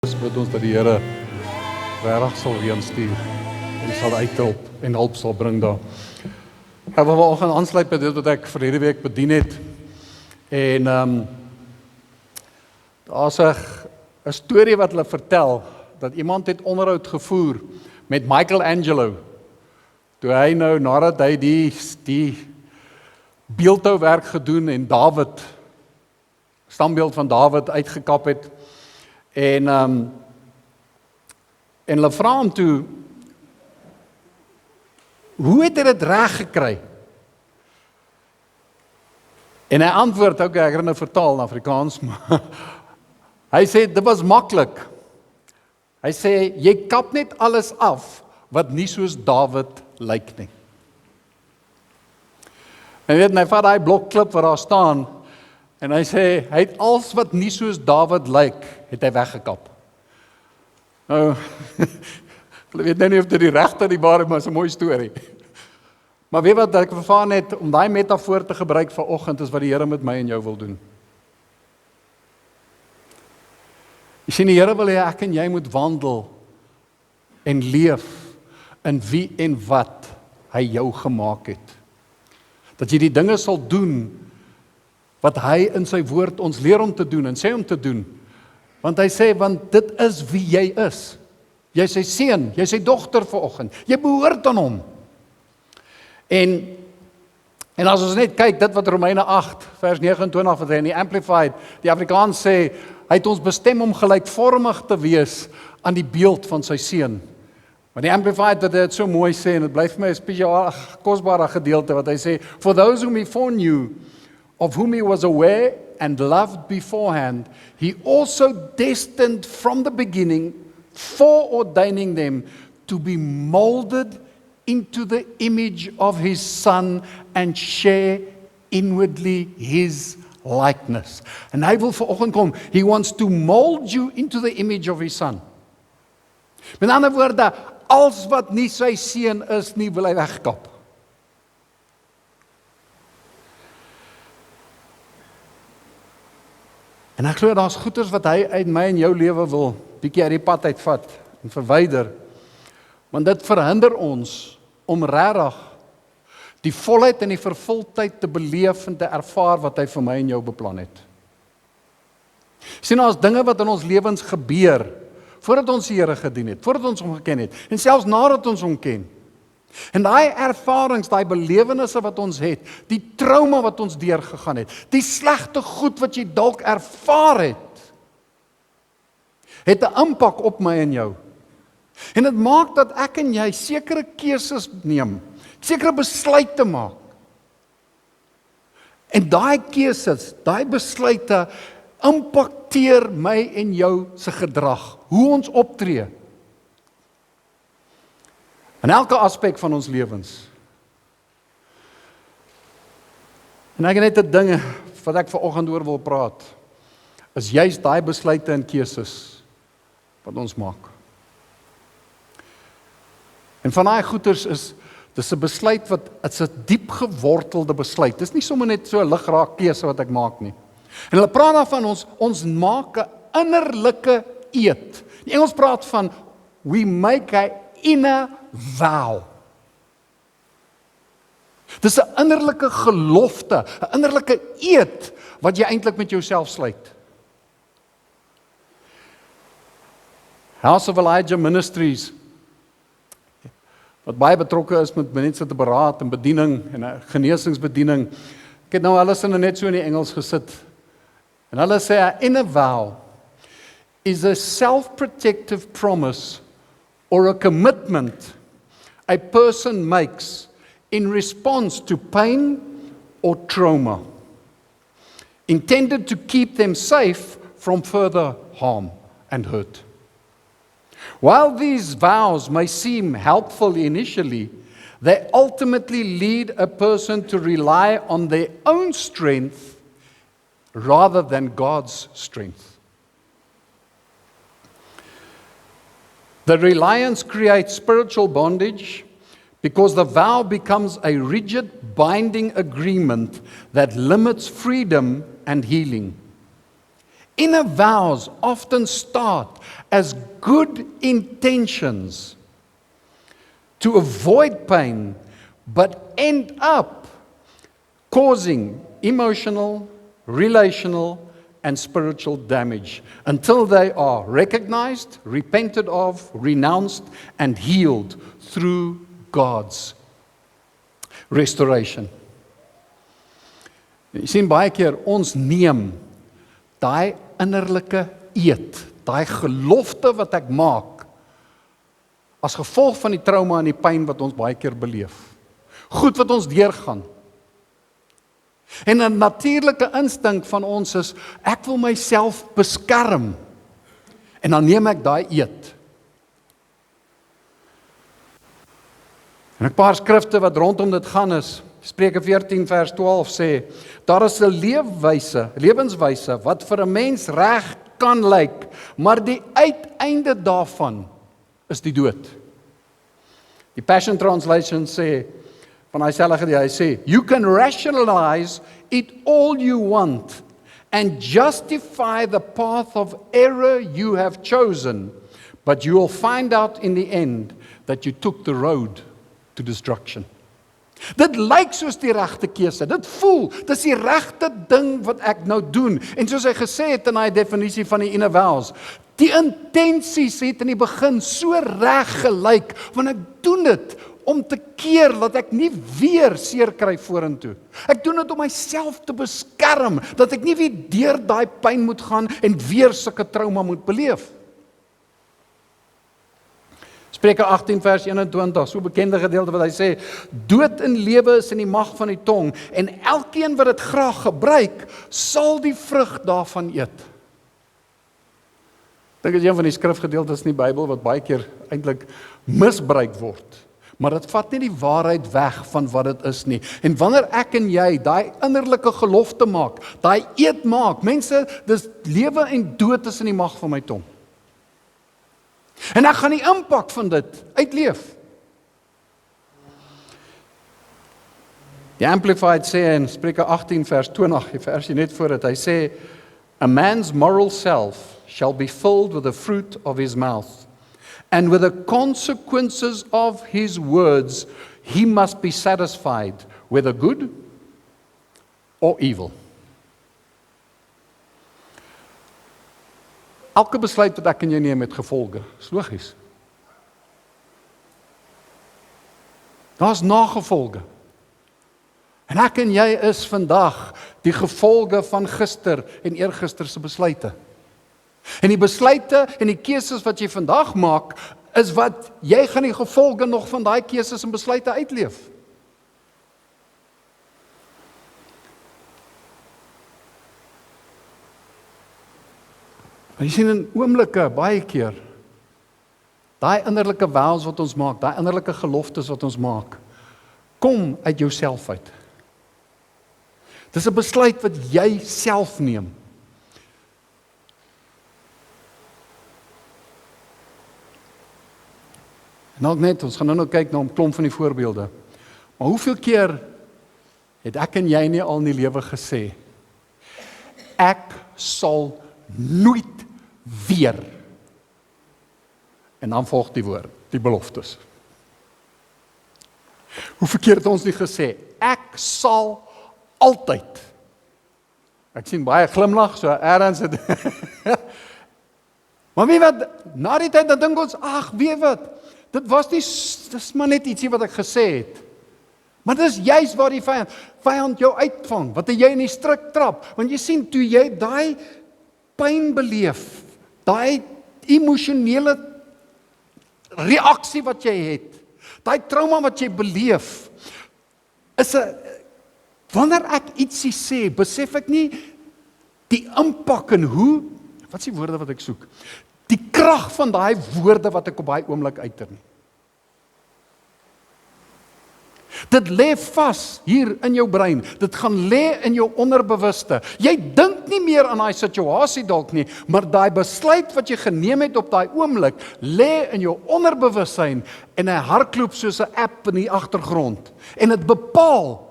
bid ons dat die Here regtig sal weerstuur en sal uithelp en hulp sal bring daar. Ek wil vanoggend aansluit by dit wat ek verlede week bedien het. En daar's 'n storie wat hulle vertel dat iemand het onderhoud gevoer met Michelangelo. Toe hy nou nadat hy die beeldhouwerk gedoen en Dawid, stambeeld van Dawid uitgekap het. En hulle vra hom toe, hoe het hy dit reg gekry? En hy antwoord, ek gaan nou vertaal in Afrikaans, maar hy sê, dit was maklik. Hy sê, jy kap net alles af, wat nie soos Dawid lyk nie. En weet, hy vat die blokklip wat daar staan, en hy sê, hy het alles wat nie soos Dawid lyk, het hy weggekap. Nou, ek weet nou nie of dit die regte die ware, maar is 'n mooi storie. Maar weet wat, ek vervaan net, om daai metafoor te gebruik vanoggend, is wat die Here met my en jou wil doen. Jy sien, die Here wil hê ek en jy moet wandel en leef in wie en wat hy jou gemaak het. Dat jy die dinge sal doen wat hy in sy woord ons leer om te doen en sê om te doen. Want hy sê, want dit is wie jy is. Jy is sy seun, jy is sy dogter vanoggend. Jy behoort aan hom. En as ons net kyk, dit wat Romeine 8, vers 29, wat hy in die Amplified, die Afrikaans sê, hy het ons bestem om gelykvormig te wees aan die beeld van sy seun. Maar die Amplified wat dit so mooi sê, en dit bly vir my 'n spesiale, kosbare gedeelte, wat hy sê, for those whom he foreknew, of whom he was aware and loved beforehand, he also destined from the beginning, foreordaining them to be molded into the image of his Son and share inwardly his likeness. En hy wil vanoggend kom, he wants to mold you into the image of his Son. Met ander woorde, als wat nie sy seun is nie, wil hy wegkap. En ek glo daar's goeders wat hy uit my en jou lewe wil bietjie uit die pad uitvat en verwyder. Want dit verhinder ons om regtig die volheid en die vervulling te beleef en te ervaar wat hy vir my en jou beplan het. Sien, daar's dinge wat in ons lewens gebeur voordat ons die Here gedien het, voordat ons hom geken het en selfs nadat ons hom ken. En daai ervarings, daai belewennisse wat ons het, die trauma wat ons deurgegaan het, die slegte goed wat jy dalk ervaar het 'n impak op my en jou. En dit maak dat ek en jy sekere keuses neem, sekere besluite maak. En daai keuses, daai besluite impakteer my en jou se gedrag, hoe ons optree. In elke aspek van ons lewens. En ek het net 'n ding wat ek vanoggend oor wil praat, is juist daai besluite en keuses wat ons maak. En van daai goeters dis 'n besluit wat, dit's 'n diep gewortelde besluit. Dis nie sommer net so 'n ligraak keuse wat ek maak nie. En hulle praat daarvan ons maak 'n innerlike eed. Die Engels praat van we make a inner vow. Dis 'n innerlike gelofte, 'n innerlike eed wat jy eintlik met jouself sluit. House of Elijah Ministries, wat baie betrokke is met mense te beraad en bediening en 'n genesingsbediening. Ek het nou alles net so in die Engels gesit. En hulle sê 'n inner vow is a self-protective promise or a commitment a person makes in response to pain or trauma, intended to keep them safe from further harm and hurt. While these vows may seem helpful initially, they ultimately lead a person to rely on their own strength rather than God's strength. The reliance creates spiritual bondage because the vow becomes a rigid, binding agreement that limits freedom and healing. Inner vows often start as good intentions to avoid pain, but end up causing emotional, relational, and spiritual damage until they are recognized, repented of, renounced, and healed through God's restoration. Jy sien baie keer ons neem daai innerlike eed, daai gelofte wat ek maak, as gevolg van die trauma en die pyn wat ons baie keer beleef. Goed wat ons deurgaan. En 'n natuurlike instink van ons is, ek wil myself beskerm. En dan neem ek daai eed. En 'n paar skrifte wat rondom dit gaan is, Spreuke 14 vers 12 sê, daar is 'n lewenswyse wat vir 'n mens reg kan lyk, maar die uiteinde daarvan is die dood. Die Passion Translation sê, van hy sê, you can rationalize it all you want and justify the path of error you have chosen, but you will find out in the end that you took the road to destruction. Dit lyk soos die regte keuse, dit voel, dis die regte ding wat ek nou doen, en soos hy gesê het in hy definisie van die inner vows, die intensies het in die begin so reg gelyk, want ek doen dit om te keer dat ek nie weer seer kry vorentoe. Ek doen dit om myself te beskerm, dat ek nie weer deur daai pyn moet gaan en weer sulke trauma moet beleef. Spreuke 18 vers 21, so bekende gedeelte wat hy sê, dood en lewe is in die mag van die tong, en elkeen wat dit graag gebruik, sal die vrug daarvan eet. Dit is een van die skrifgedeeltes in die Bybel wat baie keer eintlik misbruik word. Maar dit vat nie die waarheid weg van wat dit is nie. En wanneer ek en jy daai innerlike gelofte maak, daai eed maak, mense, dis lewe en dood is in die mag van my tong. En ek gaan die impak van dit uitleef. Die Amplified sê in Spreuke 18 vers 20, die versie net voor dit, hy sê, a man's moral self shall be filled with the fruit of his mouth, and with the consequences of his words, he must be satisfied, whether good or evil. Elke besluit wat ek en jy neem met gevolge, is logies. Daar's nagevolge. En ek en jy is vandag die gevolge van gister en eergister se besluite. En die besluite en die keuses wat jy vandag maak, is wat jy gaan die gevolge nog van daai keuses en besluite uitleef. Jy sien in oomblikke baie keer, daai innerlike vows wat ons maak, daai innerlike geloftes wat ons maak, kom uit jouself uit. Dis 'n besluit wat jy self neem. Nou net, ons gaan nou kyk na 'n klomp van die voorbeelde. Maar hoeveel keer het ek en jy nie al in die lewe gesê, ek sal nooit weer. En dan volg die woord, die beloftes. Hoeveel keer het ons nie gesê, ek sal altyd. Ek sien baie glimlag, so ergens het. Maar weet wat, na die tyd dan dink ons, ag, weet wat, dit was nie, dis maar net ietsie wat ek gesê het. Maar dis juist waar die vyand jou uitvang, wat jy in die strik trap, want jy sien, toe jy daai pyn beleef, daai emosionele reaksie wat jy het, daai trauma wat jy beleef, is 'n, wanneer ek ietsie sê, besef ek nie die impak en hoe, wat is die woorde wat ek soek? Die krag van daai woorde wat ek op daai oomblik uiter nie. Dit lê vas hier in jou brein. Dit gaan lê in jou onderbewuste. Jy dink nie meer aan daai situasie dalk nie, maar daai besluit wat jy geneem het op daai oomblik, lê in jou onderbewussyn en hy hardloop soos 'n app in die agtergrond. En dit bepaal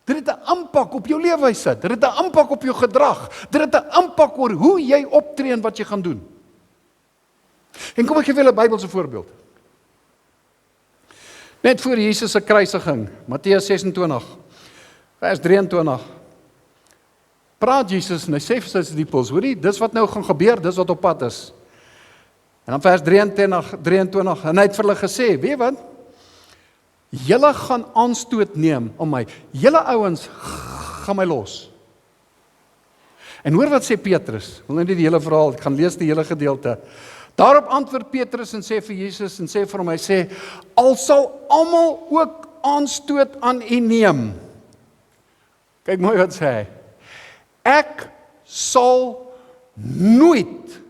Dit het 'n impak op jou leefwyse, dit het 'n impak op jou gedrag, dit het 'n impak oor hoe jy optree en wat jy gaan doen. En kom ek gee julle 'n Bybelse voorbeeld. Net voor Jesus se kruisiging, Matteus 26, vers 23, praat Jesus en hy sê vir sy disippels, hoorie, dis wat nou gaan gebeur, dis wat op pad is. En dan vers 23, en hy het vir hulle gesê, weet wat? Julle gaan aanstoot neem om my. Julle ouens gaan my los. En hoor wat sê Petrus. Wil nou nie die hele verhaal, ek gaan lees die hele gedeelte. Daarop antwoord Petrus en sê vir Jesus en sê vir hom, hy sê, al sal almal ook aanstoot aan u neem. Kyk mooi wat sê hy. Ek sal nooit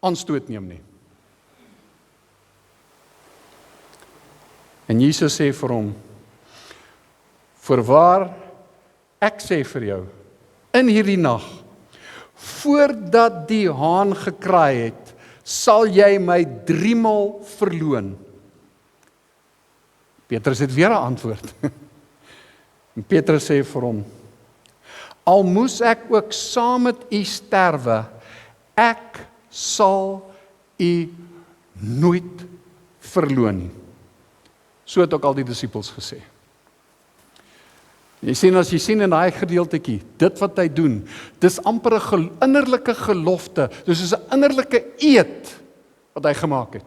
aanstoot neem nie. En Jesus sê vir hom, voorwaar, ek sê vir jou, in hierdie nag, voordat die haan gekraai het, sal jy my 3 maal verloon. Petrus het weer 'n antwoord. En Petrus sê vir hom, al moes ek ook saam met u sterwe, ek sal u nooit verloon nie. So het ook al die disippels gesê. Jy sien, as jy sien in daai gedeeltetjie, dit wat hy doen, dis amper 'n innerlike gelofte, dis soos 'n innerlike eed wat hy gemaak het.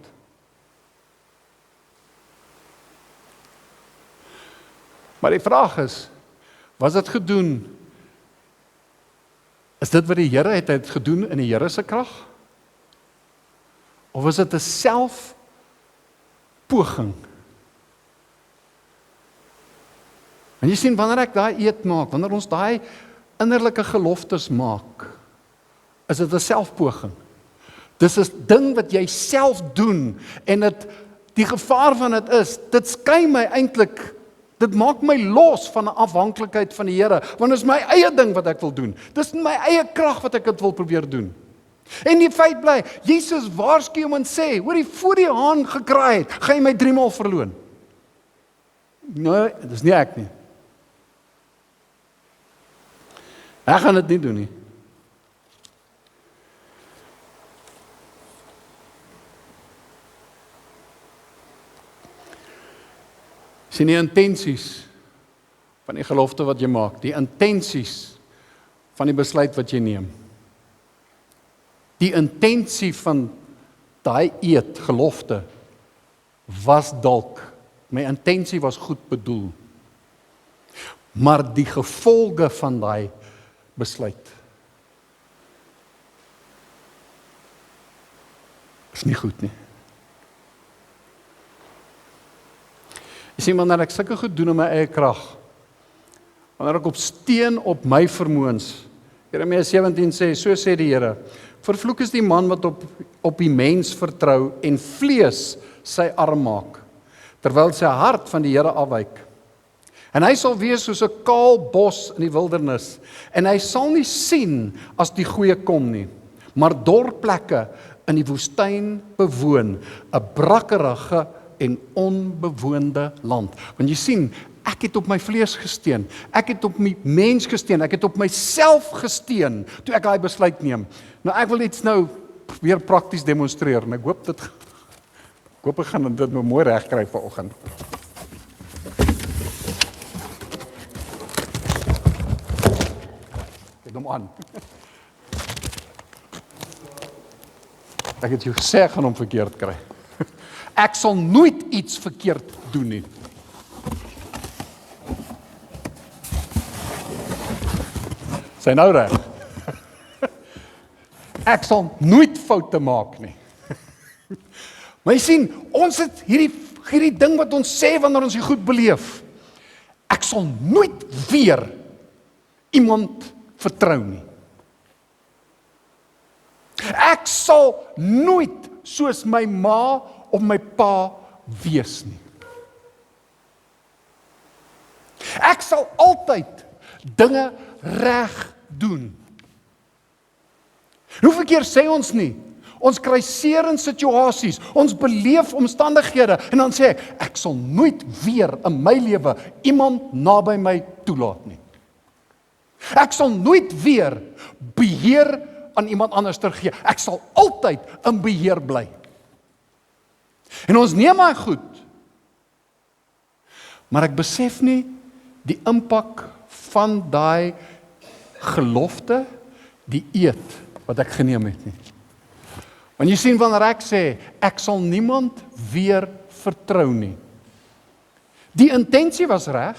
Maar die vraag is, was dit gedoen? Is dit wat die Here het hy dit gedoen in die Here se krag? Of was dit 'n selfpoging? En jy sien, wanneer ek daai eed maak, wanneer ons daai innerlike geloftes maak, is dit 'n selfpoging. Dis 'n ding wat jy self doen, en die gevaar van dit is, dit skei my eintlik, dit maak my los van 'n afhanklikheid van die Here, want dit is my eie ding wat ek wil doen. Dis my eie krag wat ek dit wil probeer doen. En die feit bly, Jesus waarsku hom en sê, hoorie, voor die haan gekraai het, gaan jy my 3 maal verloon. Nee, dis nie ek nie. Ek gaan dit nie doen nie. Sien die intensies van die gelofte wat jy maak, die intensies van die besluit wat jy neem. Die intensie van daai eed, gelofte, was dalk, my intensie was goed bedoel, maar die gevolge van daai besluit is nie goed nie. Jy sien, wanneer ek sulke goed doen in my eie krag, wanneer ek steun op my vermoëns, Jeremia 17 sê, so sê die Here, vervloek is die man wat op die mens vertrou en vlees sy arm maak, terwyl sy hart van die Here afwyk. En hy sal wees soos 'n kaal bos in die wildernis, en hy sal nie sien as die goeie kom nie, maar dorplekke in die woestyn bewoon, 'n brakkerige en onbewoonde land. Want jy sien, ek het op my vlees gesteun, ek het op my mens gesteun, ek het op myself gesteun, toe ek daai besluit neem. Nou ek wil iets nou weer prakties demonstreer, en ek hoop ek gaan dit nou mooi reg kry vanoggend. Kyk hom aan. Ek het jou gesê, ek gaan hom verkeerd kry. Ek sal nooit iets verkeerd doen nie. Sy nou reg. Ek sal nooit foute maak nie. Maar jy sien, ons het hierdie ding wat ons sê wanneer ons die goed beleef. Ek sal nooit weer iemand vertrou nie. Ek sal nooit soos my ma of my pa wees nie. Ek sal altyd dinge reg doen. Hoeveel keer sê ons nie, Ons kry seer in situasies, ons beleef omstandighede en dan sê ek sal nooit weer in my lewe iemand naby my toelaat nie. Ek sal nooit weer beheer aan iemand anders terugee. Ek sal altyd in beheer bly. En ons neem my goed, maar ek besef nie die impak van daai gelofte, die eed wat ek geneem het nie. Want jy sien wanneer ek sê, ek sal niemand weer vertrou nie. Die intensie was reg,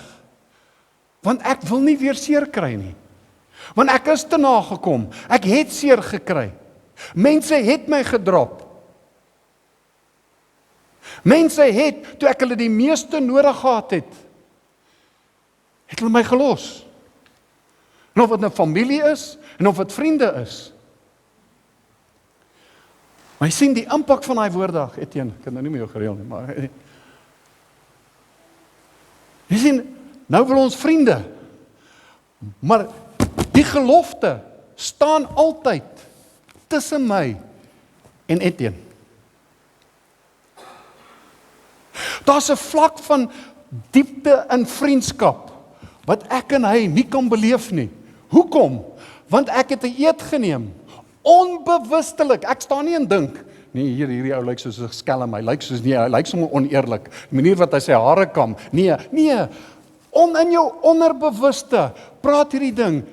want ek wil nie weer seer kry nie. Want ek is te nagekom, ek het seer gekry. Mense het my gedrop. Mense het, toe ek hulle die meeste nodig gehad het hulle my gelos. En of dit nou familie is, en of dit vriende is. Maar jy sien die impak van daai woorde, Etienne, ek het nou nie meer jou gereël nie, maar jy sien, nou wil ons vriende, maar die gelofte staan altyd tussen my en Etienne. Daar's 'n vlak van diepte in vriendskap wat ek en hy nie kan beleef nie. Hoekom? Want ek het 'n eed geneem, onbewustelik. Ek staan nie en dink, nee, hierdie ou lyk soos 'n skelm, hy lyk soos hy lyk sommer oneerlik. Die manier wat hy sy hare kam. Nee, in jou onderbewuste praat hierdie ding.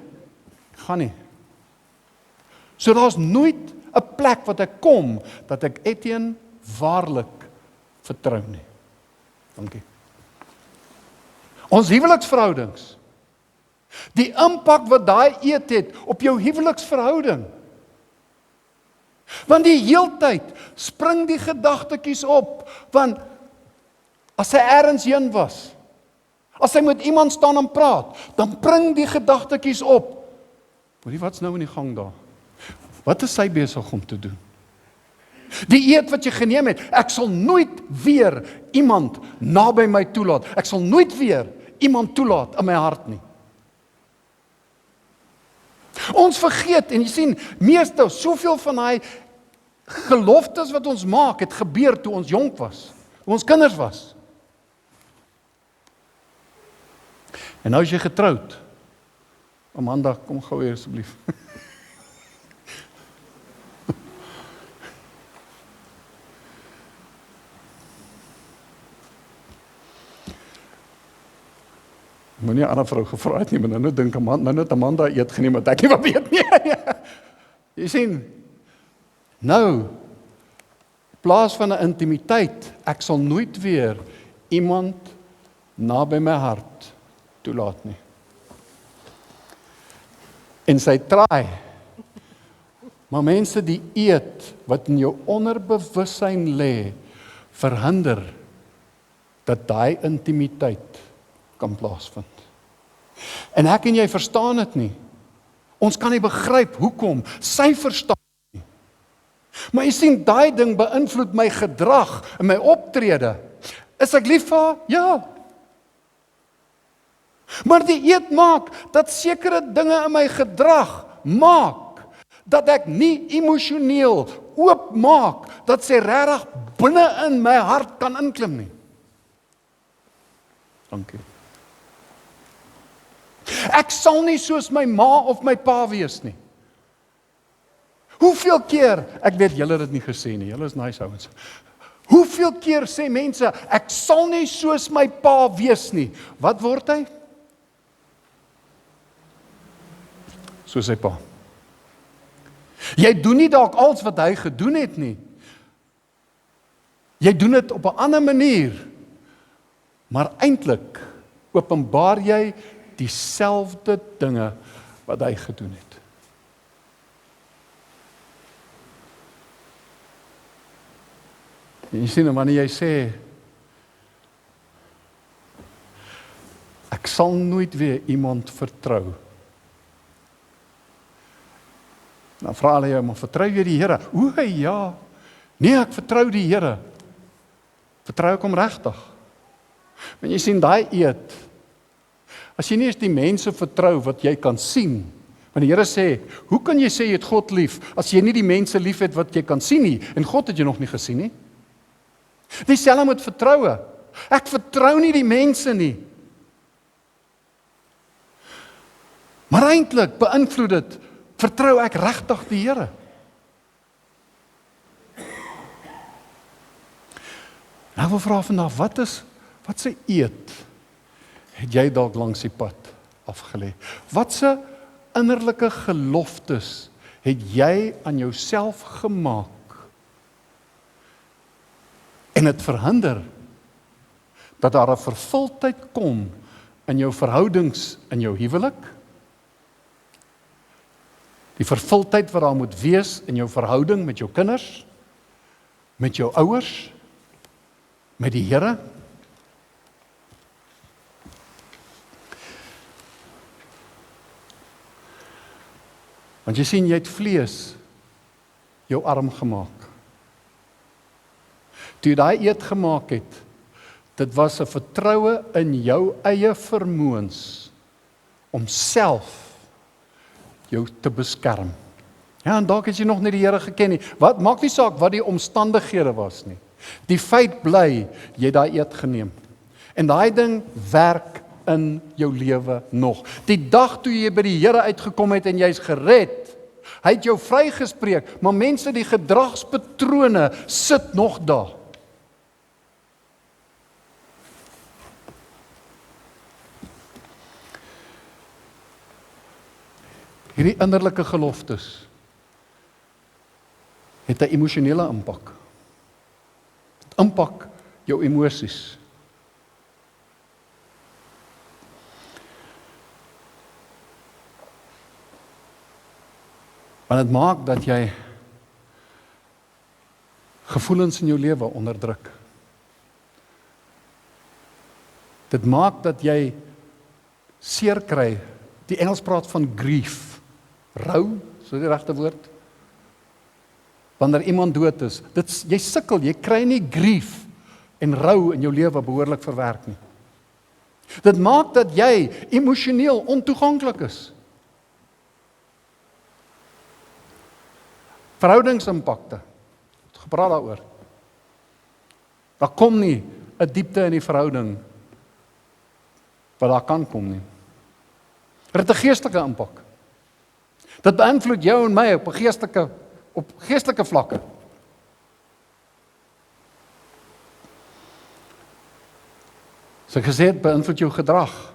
Gaan nie. So daar's nooit 'n plek wat ek kom dat ek Etienne waarlik vertrou nie. Dankie. Ons huweliksverhoudings. Die impak wat daai eed het op jou huweliksverhouding. Want die heeltyd spring die gedagtetjies op, want as hy ergens heen was, as hy met iemand staan en praat, dan bring die gedagtetjies op. Hoorie, wat's nou in die gang daar? Wat is hy besig om te doen? Die eed wat jy geneem het, ek sal nooit weer iemand naby my toelaat. Ek sal nooit weer iemand toelaat in my hart nie. Ons vergeet, en jy sien, meeste, soveel van daai geloftes wat ons maak, het gebeur toe ons jonk was, toe ons kinders was. En nou is jy getroud. Amanda, kom gou hier asseblief. Moenie 'n ander vrou gevra het nie, maar nou dink Amanda eet geneem, wat ek nie wat weet nie. Jy sien, nou, in plaas van 'n intimiteit, ek sal nooit weer iemand naby my hart toelaat nie. En sy traai, maar mense, die eed wat in jou onderbewussyn lê, verhinder dat daai intimiteit kan plaasvind. En ek en jy verstaan dit nie. Ons kan nie begryp hoekom. Sy verstaan nie. Maar jy sien, daai ding beïnvloed my gedrag en my optrede. Is ek lief vir haar? Ja. Maar die eed maak dat sekere dinge in my gedrag maak dat ek nie emosioneel oop maak dat sy regtig binne in my hart kan inklim nie. Dankie. Ek sal nie soos my ma of my pa wees nie. Hoeveel keer, ek weet julle het dit nie gesê nie, julle is nice ouens. Hoeveel keer sê mense, ek sal nie soos my pa wees nie. Wat word hy? Soos sy pa. Jy doen nie dalk alles wat hy gedoen het nie. Jy doen dit op 'n ander manier. Maar eintlik openbaar jy dieselfde dinge wat hy gedoen het. En jy sien, wanneer jy sê, ek sal nooit weer iemand vertrou. Dan vra hulle jou, maar vertrou jy die Here? O ja, nee, ek vertrou die Here. Vertrou ek hom regtig? Want jy sien, daai eed, as jy nie eens die mense vertrou wat jy kan sien, Want die Here sê, hoe kan jy sê jy het God lief, as jy nie die mense lief het wat jy kan sien nie, en God het jy nog nie gesien nie? Dieselfde met vertroue. Ek vertrou nie die mense nie. Maar eintlik beïnvloed dit, vertrou ek regtig die Here? Nou wil vra vandag, wat se eed het jy dalk langs die pad afgelê? Wat se innerlike geloftes het jy aan jouself gemaak en dit verhinder dat daar 'n vervulling kom in jou verhoudings in jou huwelik? Die vervulling wat daar moet wees in jou verhouding met jou kinders, met jou ouers, met die Here? Want jy sien, jy het vlees jou arm gemaak. Toe jy daai eed gemaak het, dit was 'n vertroue in jou eie vermoëns om self jou te beskerm. Ja, en dalk het jy nog nie die Here geken nie. Wat maak nie saak wat die omstandighede was nie. Die feit bly, jy het daai eed geneem. En daai ding werk in jou lewe nog. Die dag toe jy by die Here uitgekom het en jy's gered, hy het jou vrygespreek, maar mense, die gedragspatrone sit nog daar. Hierdie innerlike geloftes het 'n emosionele impak. Dit impak jou emosies. Want dit maak dat jy gevoelens in jou lewe onderdruk. Dit maak dat jy seer kry. Die Engels praat van grief. Rou, so die regte woord. Wanneer iemand dood is, jy sukkel, jy kry nie grief en rou in jou lewe behoorlik verwerk nie. Dit maak dat jy emosioneel ontoeganklik is. Verhoudingsimpakte. Het gepraat daaroor. Daar kom nie 'n diepte in die verhouding wat daar kan kom nie. Dit het 'n geestelike impak. Dit beïnvloed jou en my op geestelike vlakke. So ek gesê het, beïnvloed jou gedrag.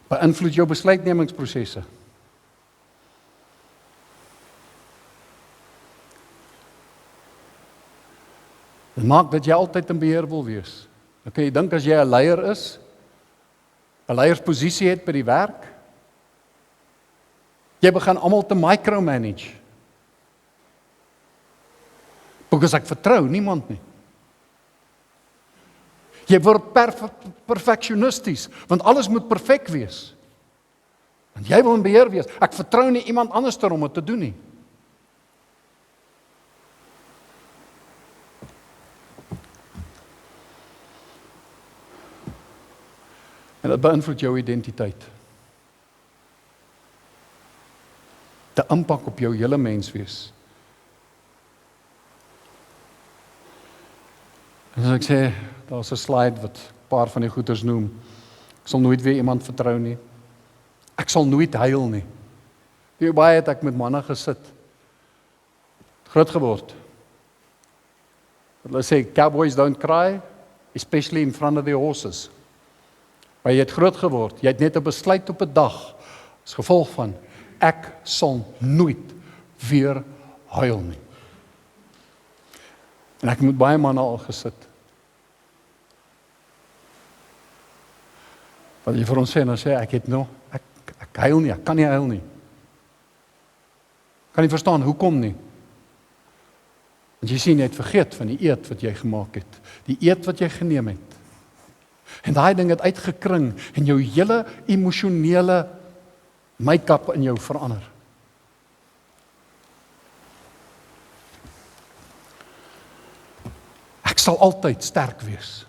Beïnvloed jou besluitnemingsprosesse. Dit maak dat jy altyd in beheer wil wees. Dan kan jy dink as jy 'n leier is, 'n leiersposisie het by die werk, jy begin almal te micromanage. Because ek vertrou niemand nie. Jy word perfeksionisties, want alles moet perfek wees. Want jy wil in beheer wees. Ek vertrou nie iemand anders om dit te doen nie. En dit beïnvloed jou identiteit. Die impak op jou hele menswees. En as ek sê, daar's 'n slide wat 'n paar van die goeters noem. Ek sal nooit weer iemand vertrou nie. Ek sal nooit huil nie. Hoe baie het ek met manne gesit. Groot geword. Hulle sê, cowboys don't cry, especially in front of the horses. Maar jy het groot geword, jy het net 'n besluit op 'n dag, as gevolg van, ek sal nooit weer huil nie. En ek het met baie manne al gesit. Wat jy vir ons sê, dan sê ek huil nie, ek kan nie huil nie. Kan nie verstaan, hoekom nie? Want jy sien, jy het vergeet van die eed wat jy gemaak het, die eed wat jy geneem het. En daai ding het uitgekring en jou hele emosionele make-up in jou verander. Ek sal altyd sterk wees.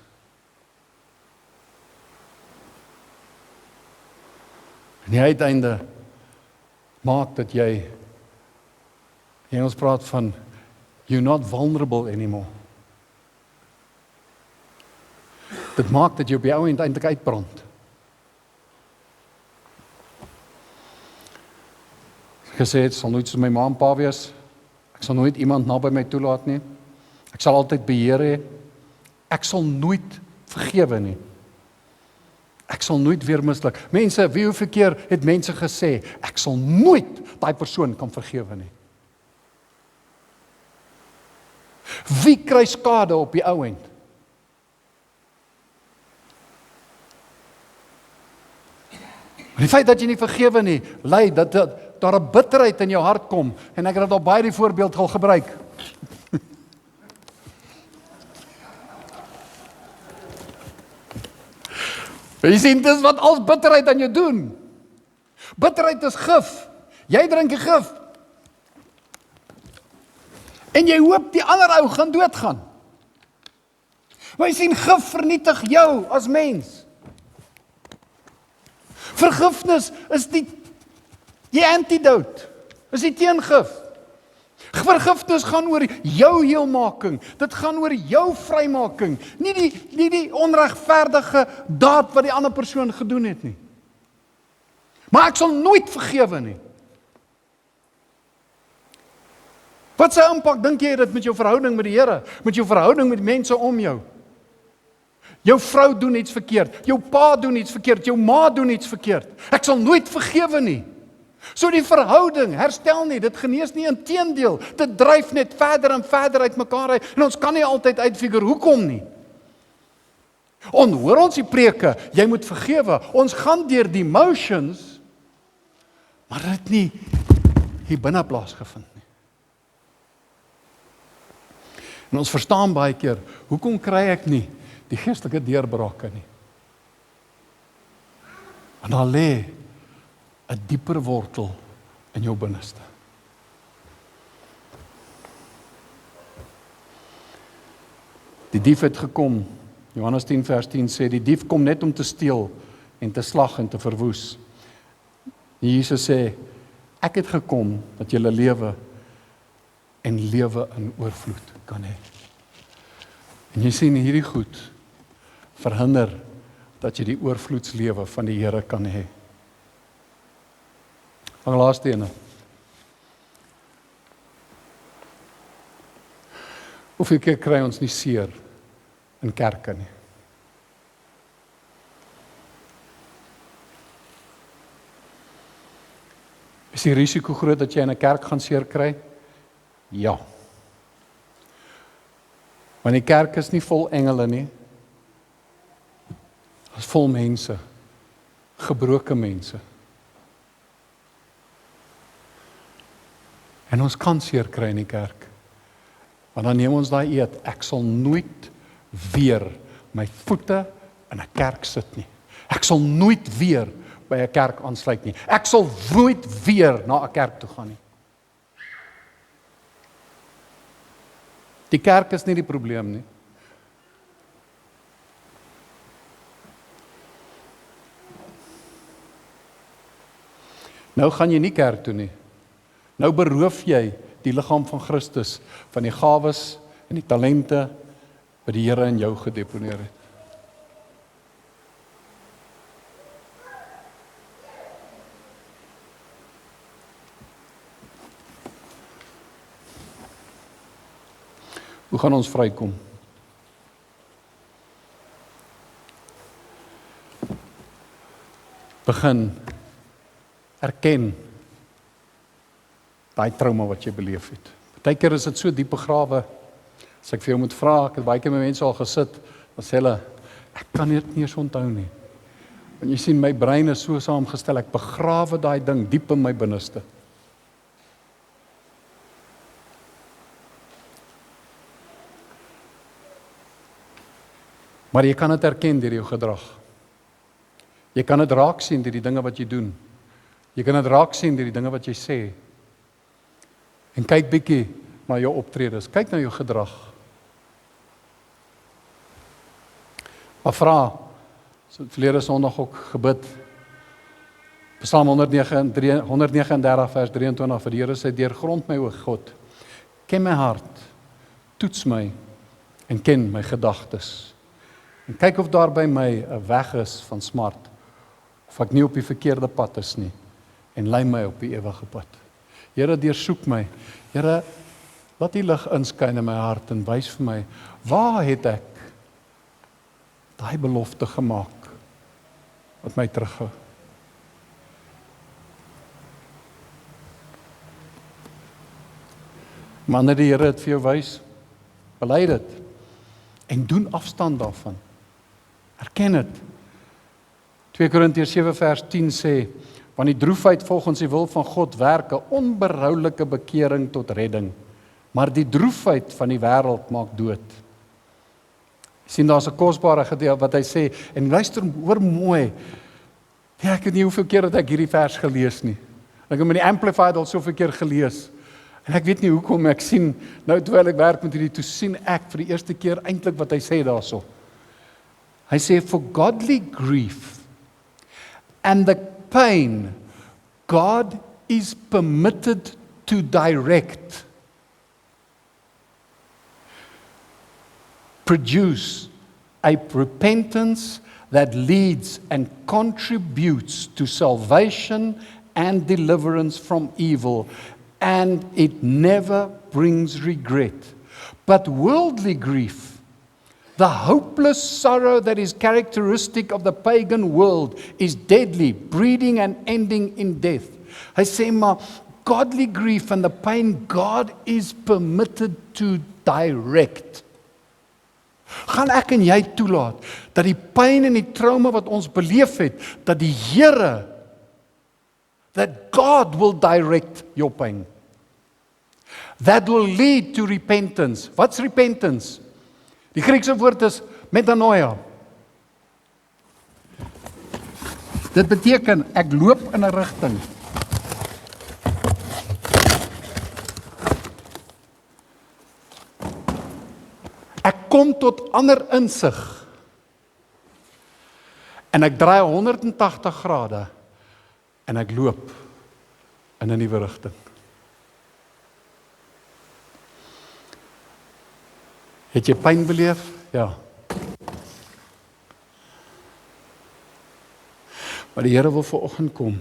En die uiteinde maak dat jy, ons praat van, you're not vulnerable anymore. Dit maak dat jy op die ou end eintlik uitbrand. Gesê het, sal nooit soos my ma en pa wees, ek sal nooit iemand naby my toelaat nie, ek sal altyd beheer hê, ek sal nooit vergewe nie, ek sal nooit weer misluk. Mense, hoeveel keer het mense gesê, ek sal nooit daai persoon kan vergewe nie. Wie kry skade op die ou end? Die feit dat jy nie vergewe nie, lei dat daar 'n bitterheid in jou hart kom, en ek het dit al baie die voorbeeld al gebruik. Jy sien, dis wat als bitterheid aan jou doen. Bitterheid is gif. Jy drink die gif. En jy hoop die ander ou gaan doodgaan. Maar jy sien, gif vernietig jou as mens. Vergifnis is die antidote, is die teengif. Vergifnis gaan oor jou heelmaking, dit gaan oor jou vrymaking, nie die onregverdige daad wat die ander persoon gedoen het nie. Maar ek sal nooit vergewe nie. Wat sy impak dink jy dit met jou verhouding met die Here, met jou verhouding met mense om jou? Jou vrou doen iets verkeerd, jou pa doen iets verkeerd, jou ma doen iets verkeerd. Ek sal nooit vergewe nie. So die verhouding herstel nie, dit genees nie, inteendeel, dit dryf net verder en verder uit mekaar uit, en ons kan nie altyd uitfigure hoekom nie. Hoor ons die preke, jy moet vergewe, ons gaan deur die motions, maar dit het nie hier binne plaasgevind nie. En ons verstaan baie keer, hoekom kry ek nie die geestelike deurbrake nie? Want daar lê 'n dieper wortel in jou binneste. Die dief het gekom, Johannes 10 vers 10 sê, die dief kom net om te steel en te slag en te verwoes. Jesus sê, ek het gekom dat julle lewe en lewe in oorvloed kan hê. En jy sien hierdie goed verhinder dat jy die oorvloedslewe van die Here kan hê. Van laaste ene. Hoeveel keer kry ons nie seer in kerke nie? Is die risiko groot dat jy in 'n kerk gaan seer kry? Ja. Want die kerk is nie vol engele nie. Dit is vol mense, gebroke mense. En ons kan seer kry in die kerk. Want dan neem ons daai eed, ek sal nooit weer my voete in 'n kerk sit nie. Ek sal nooit weer by 'n kerk aansluit nie. Ek sal nooit weer na 'n kerk toe gaan nie. Die kerk is nie die probleem nie. Nou gaan jy nie kerk toe nie. Nou beroof jy die liggaam van Christus van die gawes en die talente wat die Here in jou gedeponeer het. Hoe gaan ons vrykom? Begin erken daai trauma wat jy beleef het. Partykeer is dit so diep begrawe. As ek vir jou moet vra, ek het baie keer met mense al gesit, dan sê hulle, ek kan dit nie eens onthou nie. Want jy sien, my brein is so saamgestel, ek begrawe daai ding diep in my binneste. Maar jy kan dit erken deur jou gedrag. Jy kan dit raak sien deur die dinge wat jy doen. Jy kan dit raak sien deur die dinge wat jy sê. En kyk bietjie na jou optredes, kyk na jou gedrag. Maar vra, so verlede Sondag ook gebid, Psalm 139 vers 23, vir die Here sê, deurgrond my o God, ken my hart, toets my en ken my gedagtes. En kyk of daar by my 'n weg is van smart, of ek nie op die verkeerde pad is nie, en lei my op die ewige pad. Here, deursoek my. Here, laat die lig inskyn in my hart en wys vir my, waar het ek daai belofte gemaak wat my terughou? Wanneer die Here dit vir jou wys, bely dit en doen afstand daarvan. Erken dit. 2 Korintiërs 7 vers 10 sê, want die droefheid volgens die wil van God werk 'n onberoulike bekering tot redding, maar die droefheid van die wêreld maak dood. Sien, daar's 'n kosbare gedeelte wat hy sê, en luister, hoor mooi. Ja, ek weet nie hoeveel keer dat ek hierdie vers gelees nie. Ek het met die Amplified al soveel keer gelees. En ek weet nie hoekom, ek sien, nou terwyl ek werk met hierdie, toe sien ek vir die eerste keer eintlik wat hy sê daarso. Hy sê, for godly grief and the pain God is permitted to direct, produce a repentance that leads and contributes to salvation and deliverance from evil, and it never brings regret. But worldly grief, the hopeless sorrow that is characteristic of the pagan world, is deadly, breeding and ending in death. Hy sê maar, godly grief and the pain God is permitted to direct. Gaan ek en jy toelaat dat die pyn en die trauma wat ons beleef het, dat die Here, that God will direct your pain. That will lead to repentance. What's repentance? Die Griekse woord is metanoia. Dit beteken, ek loop in 'n rigting. Ek kom tot ander insig. En ek draai 180 grade en ek loop in 'n nuwe rigting. Het jy pyn beleef? Ja. Maar die Here wil vanoggend kom.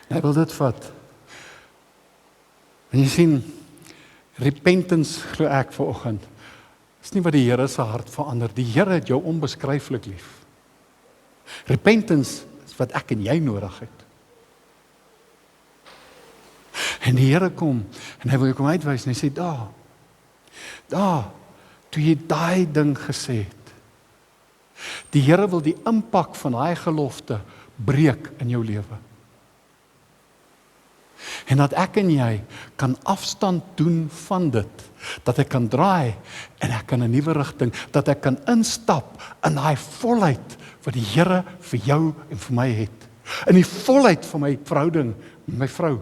Hy wil dit vat. En jy sien, repentance, glo ek vanoggend, is nie wat die Here se hart verander. Die Here het jou onbeskryflik lief. Repentance is wat ek en jy nodig het. En die Here kom, en hy wil jou kom uitwys, en hy sê, daar, toe jy daai ding gesê het. Die Here wil die impak van daai gelofte breek in jou lewe. En dat ek en jy kan afstand doen van dit, dat ek kan draai en ek kan 'n nuwe rigting, dat ek kan instap in daai volheid wat die Here vir jou en vir my het. In die volheid van my verhouding met my vrou,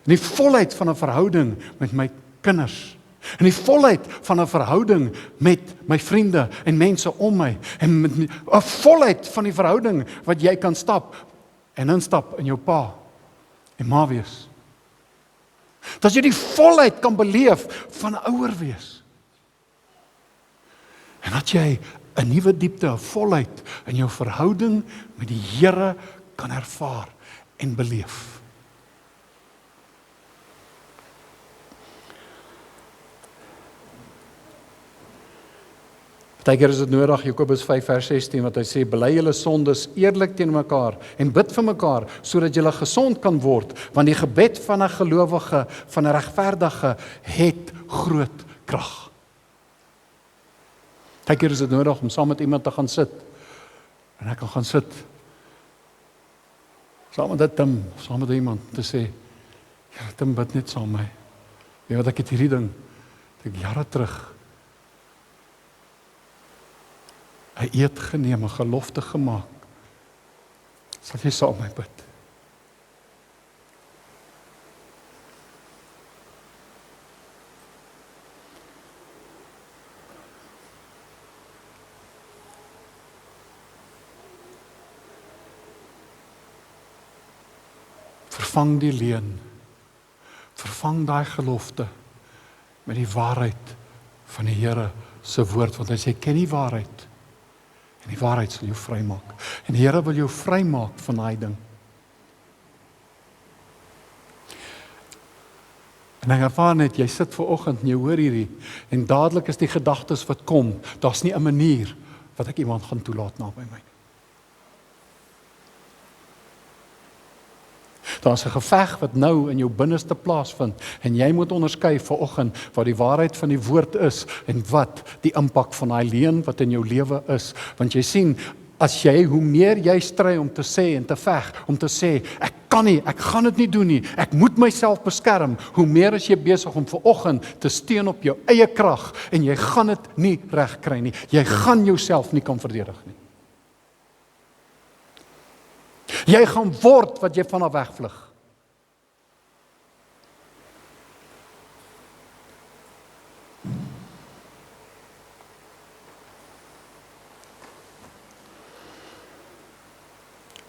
in die volheid van 'n verhouding met my kinders, in die volheid van 'n verhouding met my vriende en mense om my, en met 'n volheid van die verhouding wat jy kan stap en instap in jou pa en ma wees. Dat jy die volheid kan beleef van 'n ouer wees. En dat jy 'n nuwe diepte, 'n volheid in jou verhouding met die Here kan ervaar en beleef. Partykeer is dit nodig, Jakobus 5 vers 16, wat hy sê, bely julle sondes eerlik teen mekaar en bid vir mekaar, sodat julle gesond kan word, want die gebed van 'n gelowige, van 'n regverdige, het groot krag. Partykeer is dit nodig om saam met iemand te gaan sit, en ek kan gaan sit, saam met dit Tim, saam met iemand, te sê, ja, Tim, bid net saam met my. Weet wat, ek het hierdie ding, ek jare terug, 'n eed geneem, 'n gelofte gemaak. Sal jy saam met my bid? vervang die leuen. Vervang daai gelofte met die waarheid van die Here se woord, want hy sê, ken die waarheid, en die waarheid sal jou vrymaak. En die Here wil jou vrymaak van daai ding. En ek ervaar net, jy sit vanoggend en jy hoor hierdie, en dadelik is die gedagtes wat kom, daar's nie 'n manier wat ek iemand gaan toelaat naby my. Daar's 'n geveg wat nou in jou binneste plaasvind, en jy moet onderskei vanoggend wat die waarheid van die woord is, en wat die impak van daai leuen wat in jou lewe is. Want jy sien, as jy, hoe meer jy stry om te sê en te veg, om te sê, ek kan nie, ek gaan dit nie doen nie, ek moet myself beskerm, hoe meer is jy besig om vanoggend te steun op jou eie krag, en jy gaan dit nie reg kry nie. Jy gaan jouself nie kan verdedig nie. Jy gaan word wat jy vanaf wegvlug.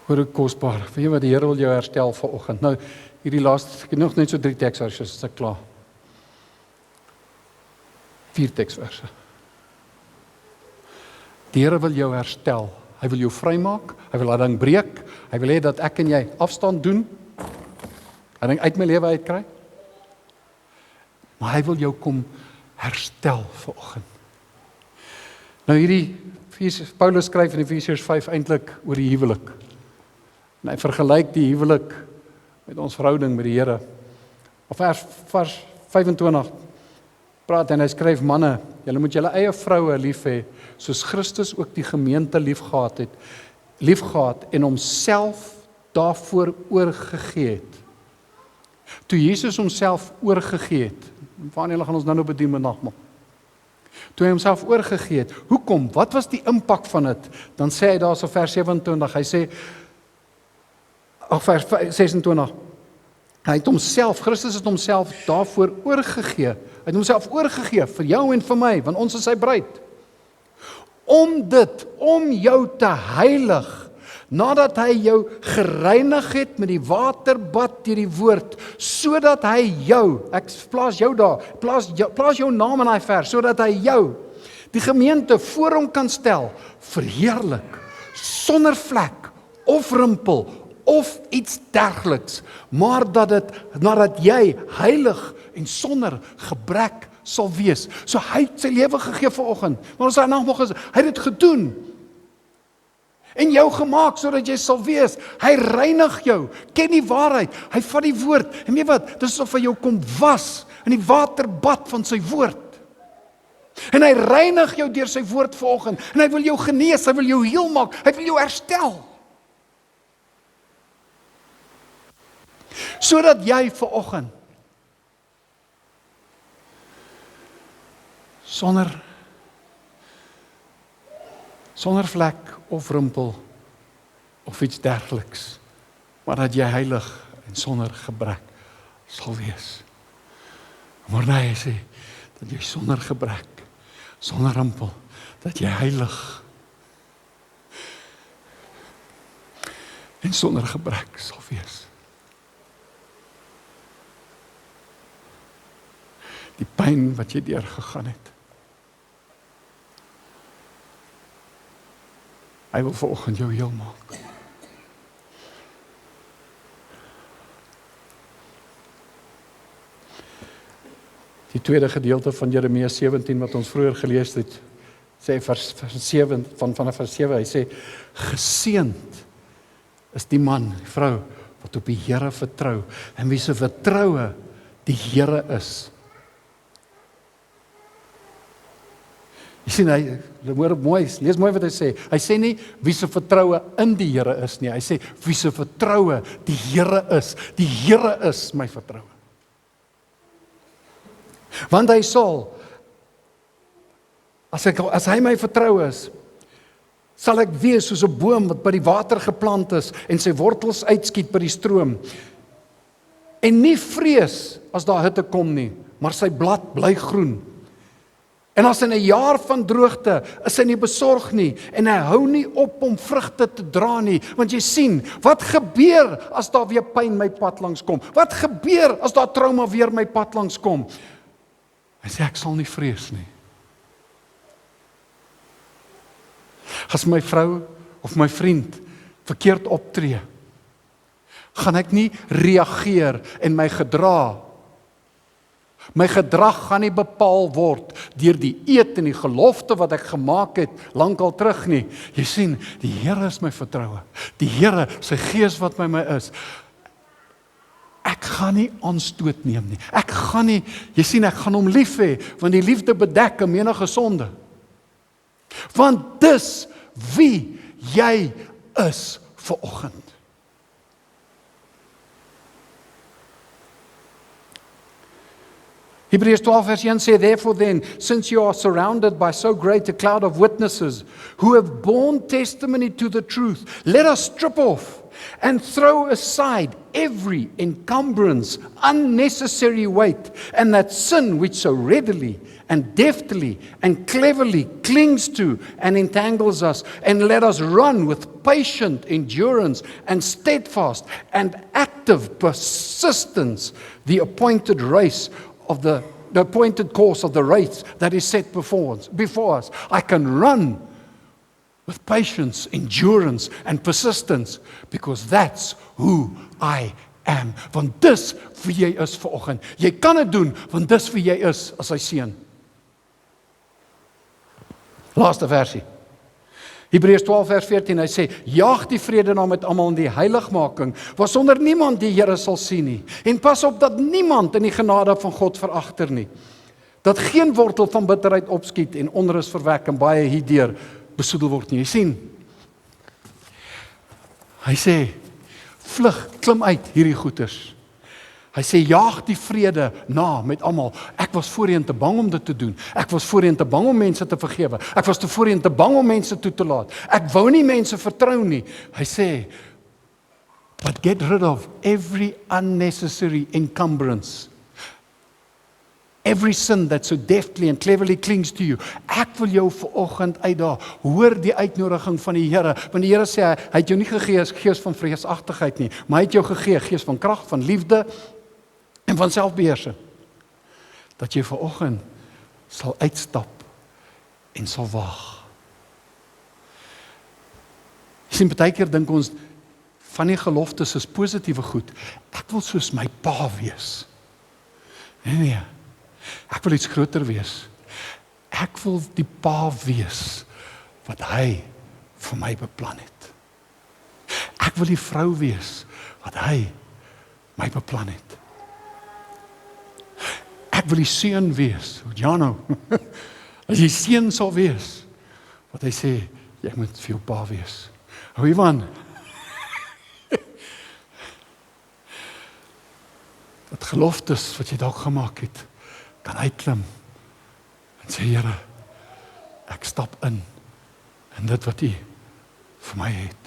Hoor hoe kosbaar. Weet jy wat, die Here wil jou herstel vanoggend. Nou, hierdie laaste, ek het nog net so 3 teksverse, is ek klaar. 4 teksverse. Die Here wil jou herstel. Hy wil jou vrymaak, hy wil daai ding breek, hy wil hê dat ek en jy afstand doen, hy ding uit my lewe uitkry, maar hy wil jou kom herstel vanoggend. Nou hierdie, Paulus skryf in Efesiërs 5 eintlik oor die huwelik, en hy vergelyk die huwelik met ons verhouding met die Here. Op vers 25 praat en hy skryf, manne, julle moet julle eie vroue lief hê, soos Christus ook die gemeente liefgehad en homself daarvoor oorgegee het. Toe Jesus homself oorgegee het, van julle gaan ons nou bedien met nagmaal. Toe hy homself oorgegee het, hoekom? Wat was die impak van dit? Dan sê hy daar so vers 27, hy sê, vers 26, Christus het homself daarvoor oorgegee. Hy het homself oorgegee vir jou en vir my, want ons is sy bruid. Om jou te heilig, nadat hy jou gereinig het met die waterbad deur die woord, sodat hy jou, ek plaas jou daar, plaas jou naam in daai vers, sodat hy jou, die gemeente voor hom kan stel, verheerlik, sonder vlek of rimpel, of iets dergeliks, maar nadat jy heilig en sonder gebrek sal wees. So hy het sy lewe gegee vanoggend, maar ons nagmaal hy het dit gedoen, en jou gemaak, sodat jy sal wees, hy reinig jou, ken die waarheid, hy vat die woord, en weet wat, dis of hy jou kom was, in die waterbad van sy woord, en hy reinig jou deur sy woord vanoggend, en hy wil jou genees, hy wil jou heel maak, hy wil jou herstel, sodat jy vanoggend sonder vlek of rimpel of iets dergeliks, maar dat jy heilig en sonder gebrek sal wees. Maar nee, hy sê dat jy sonder gebrek, sonder rimpel, dat jy heilig en sonder gebrek sal wees. Die pyn wat jy deurgegaan het. Hy wil vanoggend jou heel maak. Die tweede gedeelte van Jeremia 17 wat ons vroeër gelees het, sê vers 7, vanaf vers 7, hy sê, geseënd is die man, die vrou, wat op die Here vertrou, en wie se vertroue die Here is. Jy sien, hy hoor mooi, lees mooi wat hy sê nie wie se vertroue in die Here is nie, hy sê wie se vertroue die Here is my vertroue. Want hy sal, as hy my vertroue is, sal ek wees soos 'n boom wat by die water geplant is en sy wortels uitskiet by die stroom, en nie vrees as daar hitte kom nie, maar sy blad bly groen. En as in 'n jaar van droogte is hy nie besorg nie en hy hou nie op om vrugte te dra nie, want jy sien, wat gebeur as daar weer pyn my pad langs kom? Wat gebeur as daar trauma weer my pad langs kom? Hy sê ek sal nie vrees nie. As my vrou of my vriend verkeerd optree, gaan ek nie reageer en my gedrag gaan nie bepaal word deur die eed en die gelofte wat ek gemaak het lankal terug nie. Jy sien, die Here is my vertroue. Die Here, sy Gees wat by my is. Ek gaan nie aanstoot neem nie. Ek gaan hom lief hê, want die liefde bedek 'n menige sonde. Want dis wie jy is vanoggend. Hebrews 12 verse 1 say, therefore then, since you are surrounded by so great a cloud of witnesses who have borne testimony to the truth, let us strip off and throw aside every encumbrance, unnecessary weight, and that sin which so readily and deftly and cleverly clings to and entangles us, and let us run with patient endurance and steadfast and active persistence the appointed course of the race that is set before us. I can run with patience, endurance and persistence because that's who I am. Want dis wie jy is vanoggend. Jy kan dit doen want dis wie jy is as sy seun. Laaste versie. Hebreërs 12 vers 14, hy sê, jaag die vrede na met almal in die heiligmaking, waarsonder niemand die Here sal sien nie. En pas op dat niemand in die genade van God veragter nie. Dat geen wortel van bitterheid opskiet en onrus verwek en baie hierdeur besoedel word nie. Jy sien, hy sê, vlug, klim uit hierdie goeters. Hy sê, jaag die vrede na met almal. Ek was voorheen te bang om dit te doen. Ek was voorheen te bang om mense te vergewe. Ek was voorheen te bang om mense toe te laat. Ek wou nie mense vertrou nie. Hy sê, but get rid of every unnecessary encumbrance. Every sin that so deftly and cleverly clings to you. Ek wil jou vanoggend uitdaag. Hoor die uitnodiging van die Here. Want die Here sê, hy het jou nie gegee gees van vreesagtigheid nie, maar hy het jou gegee gees van krag, van liefde en van selfbeheersing. Dat jy vanoggend sal uitstap en sal waag. Jy sien, baie keer dink ons van die geloftes is positiewe goed. Ek wil soos my pa wees. Nee. Ek wil iets groter wees. Ek wil die pa wees wat hy vir my beplan het. Ek wil die vrou wees wat hy my beplan het. Ek wil die seun wees, Jano, as jy seun sal wees, wat hy sê, jy moet vir jou pa wees. Hou Ivan, dat geloftes wat jy dalk gemaak het, kan uitklim en sê, Here, ek stap in dit wat U vir my het.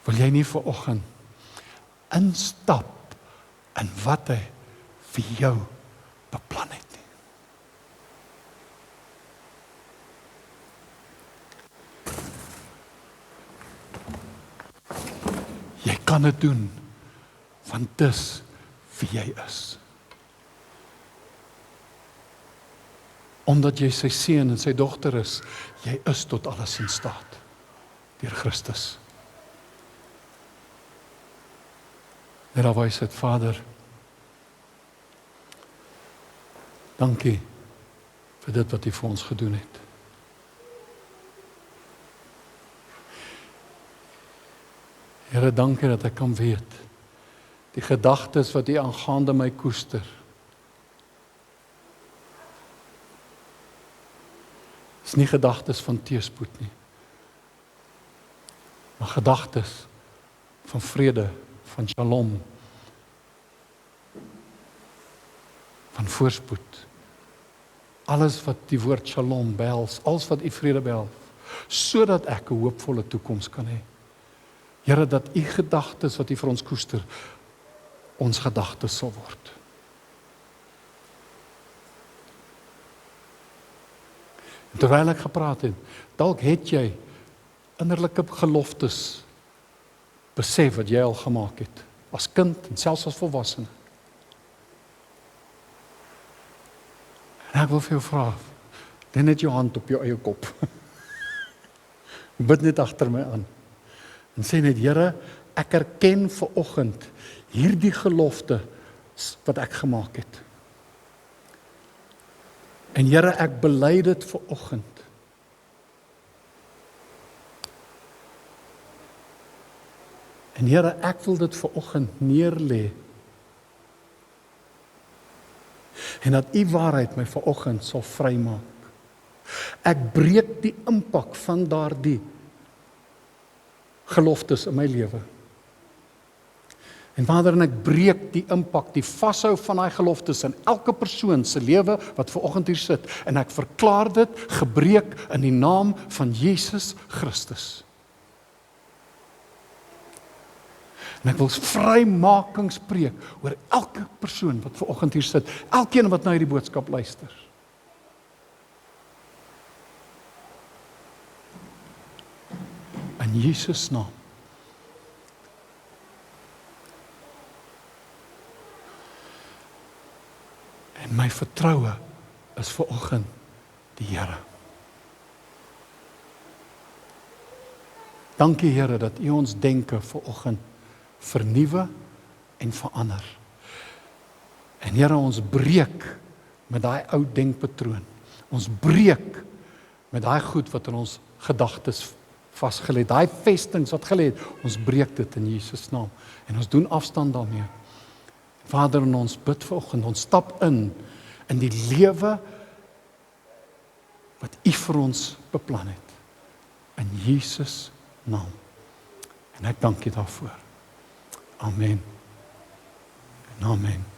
Wil jy nie vanoggend instap in wat hy vir jou beplan het nie? Jy kan dit doen, want dis wie jy is. Omdat jy sy seun en sy dogter is, jy is tot alles in staat, deur Christus. Here, wys dit, Vader, dankie vir dit wat U vir ons gedoen het. Here, dankie dat ek kan weet, die gedagtes wat U aangaande my koester, is nie gedagtes van teëspoed nie, maar gedagtes van vrede, van shalom, van voorspoed. Alles wat die woord shalom behels, alles wat U vrede behels, sodat ek 'n hoopvolle toekoms kan hê. Here, dat U gedagtes wat U vir ons koester, ons gedagtes sal word. En terwyl ek gepraat het, dalk het jy innerlike geloftes besef wat jy al gemaak het, as kind en selfs as volwassene. En ek wil vir jou vra, lê net jou hand op jou eie kop. Bid net agter my aan. En sê net, Here, ek erken vanoggend hierdie gelofte wat ek gemaak het. En Here, ek bely dit vanoggend. En Here, ek wil dit vanoggend neerlê. En dat U waarheid my vanoggend sal vrymaak. Ek breek die impak van daardie geloftes in my lewe. En Vader, en ek breek die impak, die vashou van daai geloftes in elke persoon se lewe wat vanoggend hier sit. En ek verklaar dit gebreek in die naam van Jesus Christus. En ek wil vrymaking spreek oor elke persoon wat vanoggend hier sit, elkeen wat na hierdie boodskap luister. In Jesus naam. En my vertroue is vanoggend die Here. Dankie Here dat U ons denke vanoggend vernuwe en verander. En Here, ons breek met daai ou denkpatroon. Ons breek met daai goed wat in ons gedagtes vasgelê het, daai vestings wat gelê het, ons breek dit in Jesus naam. En ons doen afstand daarmee. Vader, en ons bid vanoggend, ons stap in die lewe wat U vir ons beplan het. In Jesus naam. En ek dank U daarvoor. Amen. En amen.